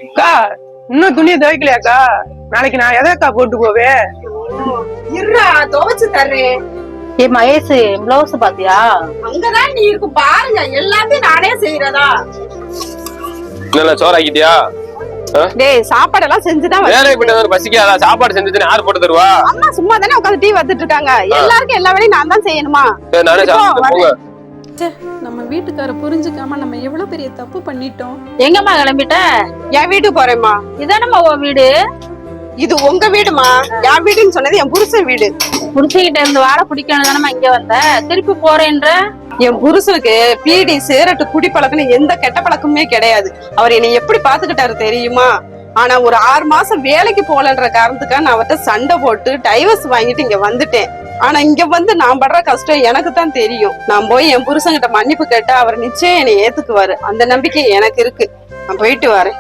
அக்கா இன்னும் துணியை துவைக்கலையாக்கா? நாளைக்கு நான் எதற்கா போட்டு போவேன்? இருடா துவைச்சு தர்றேன். ஏ மகேஷ், பிளவுஸ் பாத்தியா? அங்கதான் நீ இருக்கு பாருங்க, எல்லாத்தையும் நானே செய்யறதா. நல்லா சோறாக்கிட்டியா? டேய் சாப்பாடெல்லாம் செஞ்சுதான் வேலை போட்டு பசிக்காதா? சாப்பாடு செஞ்சுட்டு யாரு போட்டு தருவா? அம்மா சும்மா தானே உட்காந்து டீ வச்சுட்டு இருக்காங்க. எல்லாருக்கும் எல்லா வேலையும் நான் தான் செய்யணுமா? நானே சாப்பிட்டு போங்க. நம்ம வீட்டுக்கார புரிஞ்சுக்காம நம்ம எவ்வளவு பெரிய தப்பு பண்ணிட்டோம். எங்கம்மா கிளம்பிட்ட? என் வீட்டுக்கு போறேம்மா. இதானம்மா உன் வீடு? இது உங்க வீடுமா? என் வீடுன்னு சொன்னது என் புருஷன் வீடு. புருஷன்கிட்ட இருந்து வாழ பிடிக்கணும் தானம்மா இங்க வந்த, திருப்பி போறேன்ற? என் புருஷனுக்கு பீடி சிகரெட்டு குடிப்பழக்கம் எந்த கெட்ட பழக்கமே கிடையாது. அவர் என்னை எப்படி பாத்துக்கிட்டாரு தெரியுமா? ஆனா ஒரு 6 மாசம் வேலைக்கு போகலன்ற காரணத்துக்காக நான் அவர்கிட்ட சண்டை போட்டு டைவர்ஸ் வாங்கிட்டு இங்க வந்துட்டேன். ஆனா இங்க வந்து நான் படுற கஷ்டம் எனக்கு தான் தெரியும். நான் போய் என் புருஷன்கிட்ட மன்னிப்பு கேட்டா அவர் நிச்சயம் என்னை ஏத்துக்குவாரு. அந்த நம்பிக்கை எனக்கு இருக்கு. நான் போயிட்டு வரேன்.